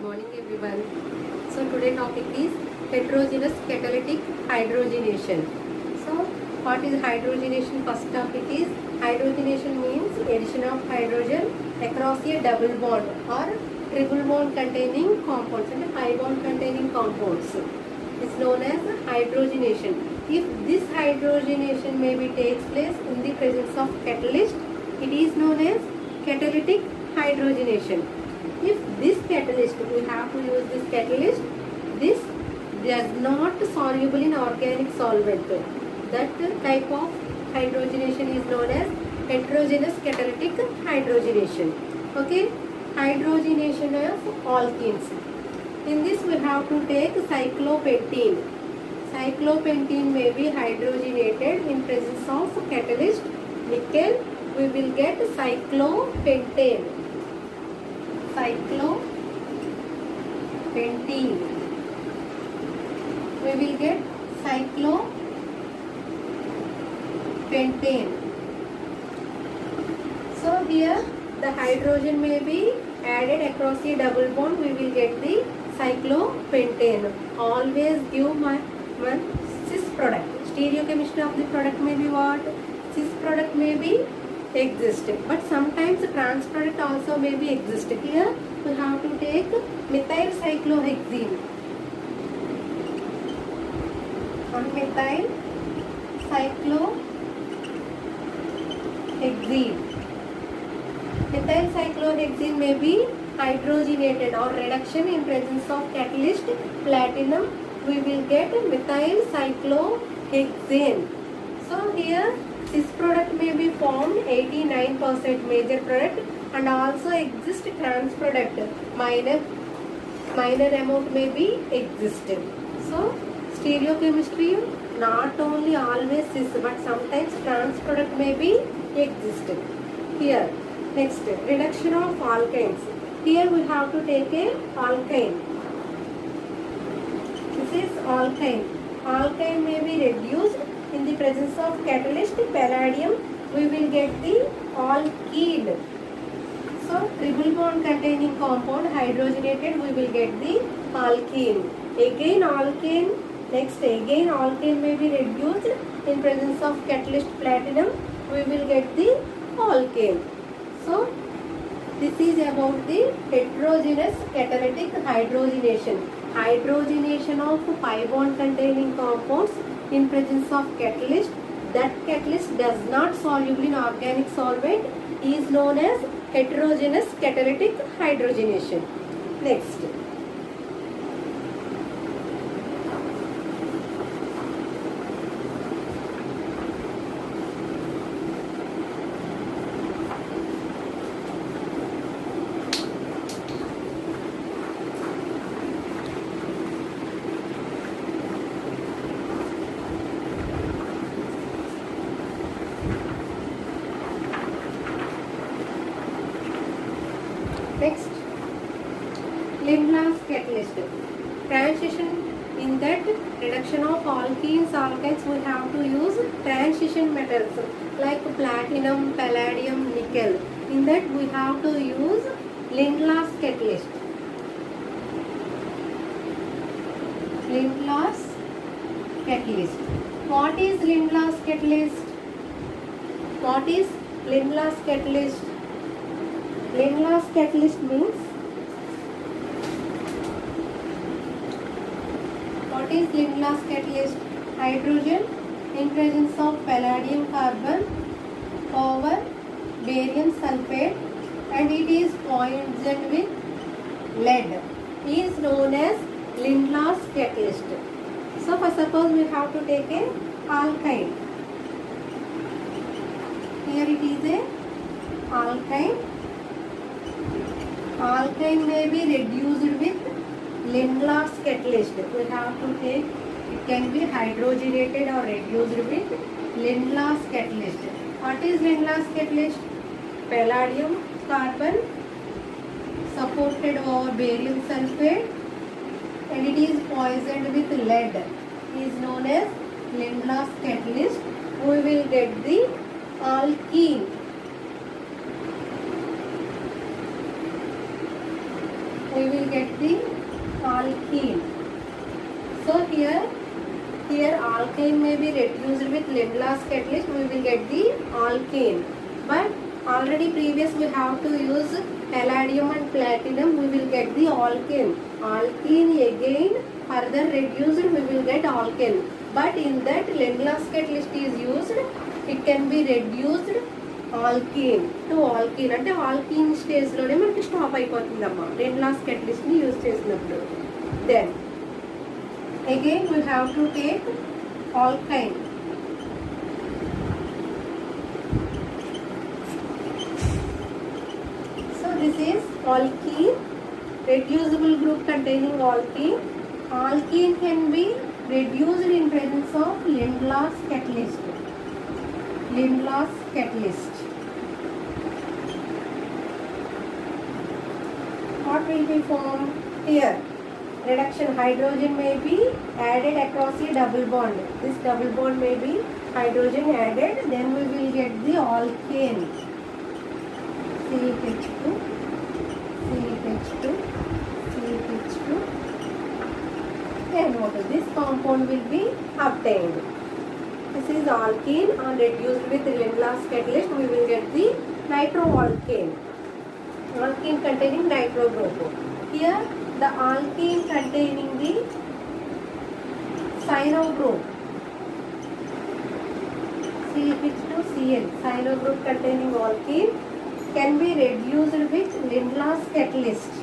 morning everyone. So today topic is heterogeneous catalytic hydrogenation. So what is hydrogenation? First topic is hydrogenation means addition of hydrogen across a double bond or triple bond containing compounds and pi bond containing compounds. It's known as hydrogenation. If this hydrogenation maybe takes place in the presence of catalyst, it is known as catalytic hydrogenation. If this catalyst, we have to use this catalyst, this does not soluble in organic solvent. That type of hydrogenation is known as heterogeneous catalytic hydrogenation. Okay, hydrogenation of alkenes. In this we have to take cyclopentene. Cyclopentene may be hydrogenated in presence of catalyst nickel. We will get cyclopentane. Cyclopentene. We will get cyclopentane. So here the hydrogen may be added across a double bond. We will get the cyclopentane. Always give one cis product. Stereochemistry of the product may be what? Cis product may be exist, but sometimes trans product also may be exist. Here we have to take methyl cyclohexene. Methyl cyclohexene. Methyl cyclohexene may be hydrogenated or reduction in presence of catalyst platinum. We will get methyl cyclohexane. So here cis product may be formed 89% major product, and also exist trans product minor amount may be existed. So stereochemistry not only always cis but sometimes trans product may be existed. Here next, reduction of alkynes. Here we have to take a alkyne. This is alkyne. Alkyne may be reduced in the presence of catalyst palladium. We will get the alkene. So triple bond containing compound hydrogenated, we will get the alkene. Again alkene. Next, again alkane may be reduced in presence of catalyst platinum. We will get the alkane. So this is about the heterogeneous catalytic hydrogenation. Hydrogenation of pi bond containing compounds in presence of catalyst. That catalyst does not soluble in organic solvent is known as heterogeneous catalytic hydrogenation. Next, Lindlar's catalyst. Transition, in that reduction of alkenes, alkynes, we have to use transition metals like platinum, palladium, nickel. In that we have to use Lindlar's catalyst. Lindlar's catalyst. What is Lindlar's catalyst? What is Lindlar's catalyst? Lindlar's catalyst means, what is Lindlar's catalyst? Hydrogen in presence of palladium carbon over barium sulfate, and it is poisoned with lead is known as Lindlar's catalyst. So for suppose we have to take a alkyne. Here it is a alkyne. Alkyne may be reduced with Lindlar's catalyst. We have to take, it can be hydrogenated or reduced with Lindlar's catalyst. What is Lindlar's catalyst? Palladium carbon supported over barium sulfate, and it is poisoned with lead is known as Lindlar's catalyst. We will get the alkene. we will get the alkene. So here alkane may be reduced with Lindlar's catalyst, we will get the alkane. But already previous we have to use palladium and platinum, we will get the alkane. Alkene again further reduced, we will get alkane. But in that Lindlar's catalyst is used, it can be reduced alkene to alkene. అంటే alkene stage లోనే మనకి stop అయిపోతుందమ్మా Lindlar's catalyst ని use చేసినప్పుడు. Then again we have to take alkyne. So this is alkene, reducible group containing alkene. Alkene can be reduced in presence of Lindlar's catalyst. Lindlar's catalyst. What will be formed here? Reduction hydrogen may be added across a double bond. This double bond may be hydrogen added. Then we will get the alkane. CH2, CH2, CH2. Then what is this compound will be obtained? This is alkene and reduced with Lindlar's catalyst. We will get the nitroalkane. Alkene containing nitro group. Here the alkene containing the cyano group. CH2Cl. Cyano group containing alkene can be reduced with Lindlar's catalyst.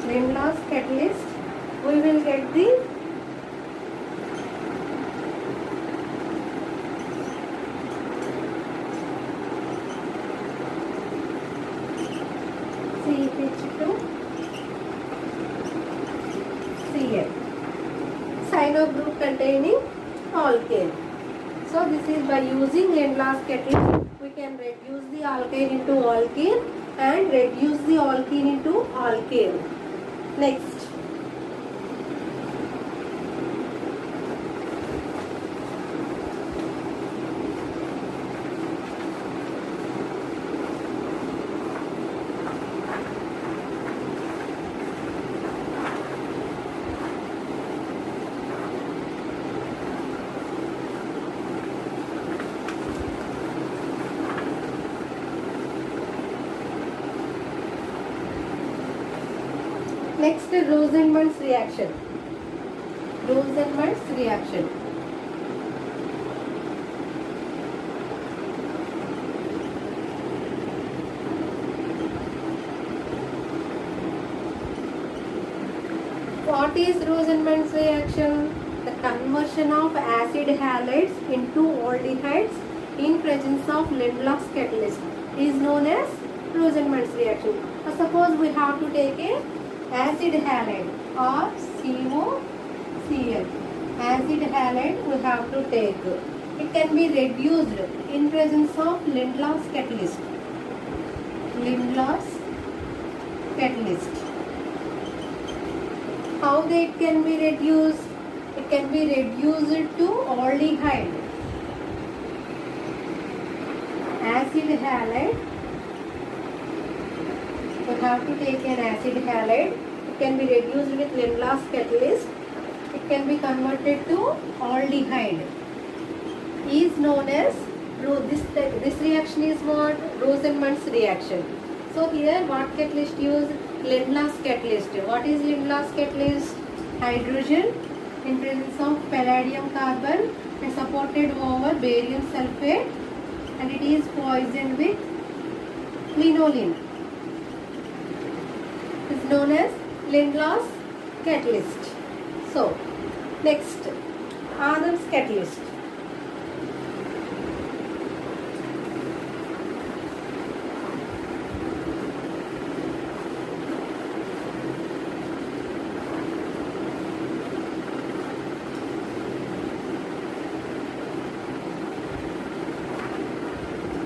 Lindlar's catalyst, we will get the CH2Cl. Cyano group containing alkane. So this is by using Lindlar's catalyst, we can reduce the alkane into alkene and reduce the alkene into alkane. Next, Rosenmund's reaction. Rosenmund's reaction. What is Rosenmund's reaction? The conversion of acid halides into aldehydes in presence of Lindlar's catalyst is known as Rosenmund's reaction. Suppose we have to take a acid halide or COCl. Acid halide we have to take. It can be reduced in presence of Lindlar's catalyst. Lindlar's catalyst. How it can be reduced? It can be reduced to aldehyde. Acid halide. We have to take an acid halide. It can be reduced with Lindlar's catalyst. It can be converted to aldehyde. Is known as this reaction is what? Rosenmund's reaction. So here what catalyst used? Lindlar's catalyst. What is Lindlar's catalyst? Hydrogen in presence of palladium carbon and supported over barium sulfate, and it is poisoned with quinoline. Is known as Lindlar's catalyst. So next, Adams catalyst.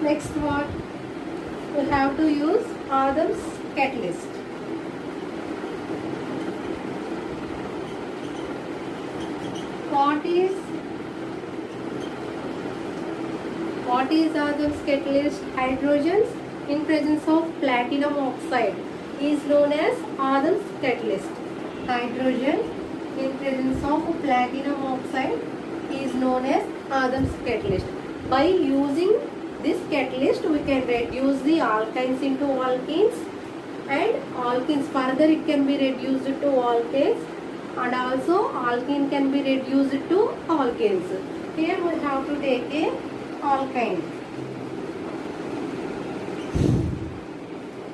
Next what? We have to use Adams catalyst. What What is Adams catalyst? Hydrogens in presence of platinum oxide is known as Adams catalyst. Hydrogen in presence of platinum oxide is known as Adams catalyst. By using this catalyst, we can reduce the alkynes into alkenes, and alkenes further it can be reduced to alkanes, and also alkene can be reduced to alkanes. Here we have to take a alkyne.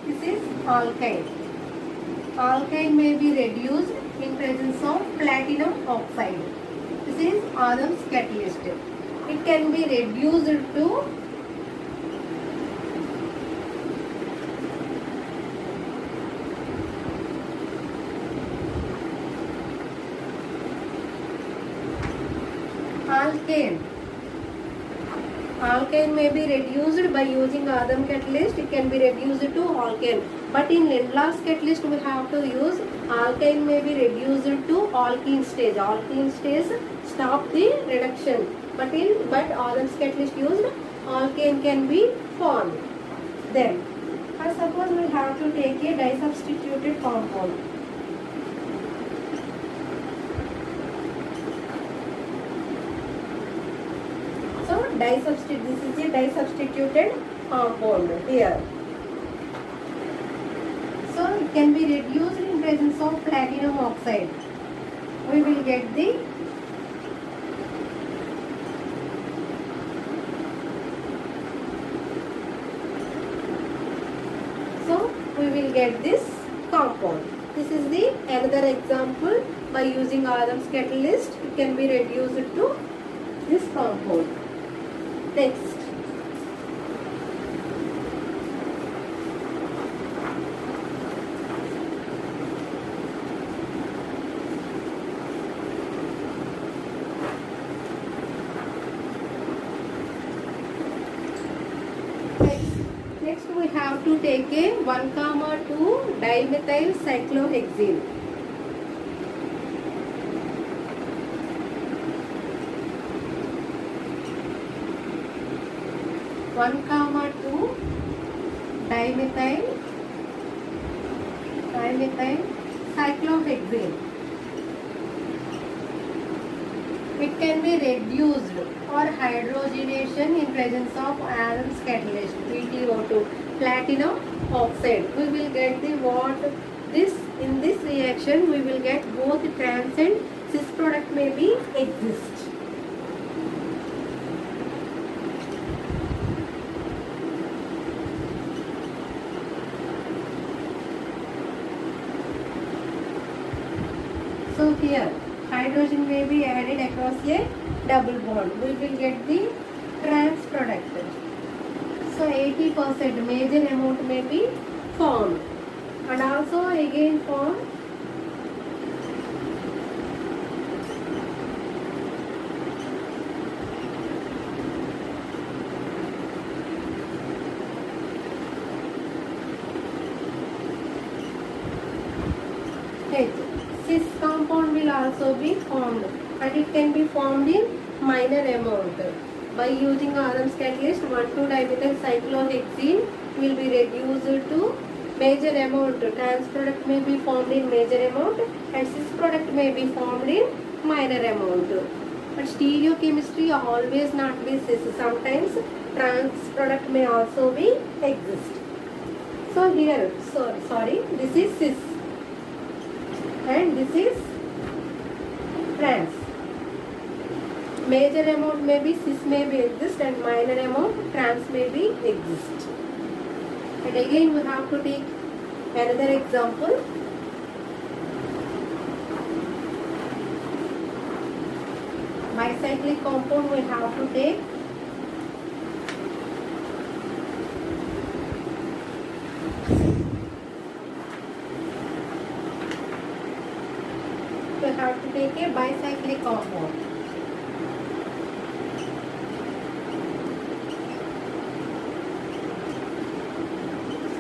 This is alkyne. Alkyne may be reduced in presence of platinum oxide. This is Adams catalyst. It can be reduced to alkane. Alkane may be reduced by using Adams catalyst. It can be reduced to alkane. But in Lindlar's catalyst, we have to use alkane may be reduced to alkene stage. Alkene stage stop the reduction. But Adams catalyst used, alkane can be formed. Then, suppose we have to take a disubstituted compound. This is a disubstituted compound here. So it can be reduced in presence of platinum oxide. We will get the this compound. This is the another example. By using Adams catalyst, it can be reduced to this compound. Next, we have to take a 1,2 dimethyl cyclohexene. Dimethyl cyclohexene. It can be reduced or hydrogenation in presence of Adams catalyst, PtO2, platinum oxide. We will get in this reaction we will get both trans and cis product may be exist. So here hydrogen may be added across a double bond. We will get the trans product. So 80% major amount may be formed, and also again form H. Cis compound will also be formed, and it can be formed in minor amount. By using Adams catalyst, 1,2-dimethyl cyclohexene will be reduced to major amount. Trans product may be formed in major amount, and cis product may be formed in minor amount. But stereochemistry always not be cis. Sometimes trans product may also be exist. So here, this is cis, and this is trans. Major amount may be cis may be exist, and minor amount trans may be exist. And again we have to take another example. Bicyclic compound we have to take. We have to take a bicyclic compound.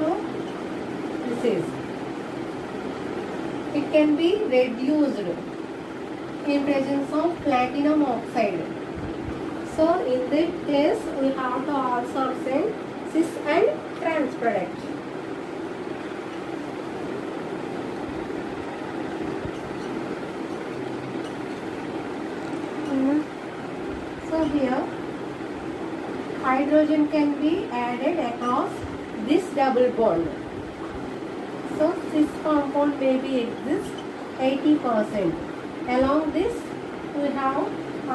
So this is, it can be reduced in presence of platinum oxide. So So in this case we have to also send cis and trans product. So here hydrogen can be added across this double bond. So cis compound may be exist 80%. Along this we have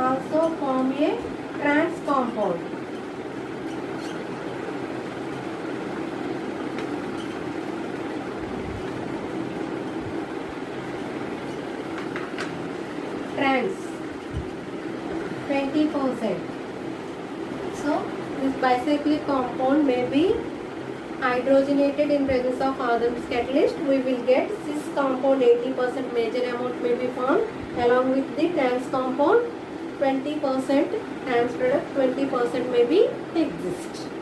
also form a trans compound. Trans 20%. So this bicyclic compound may be hydrogenated in presence of Adams catalyst. We will get cis compound 80% major amount may be formed, along with the trans compound 20% trans product 20% may be exist.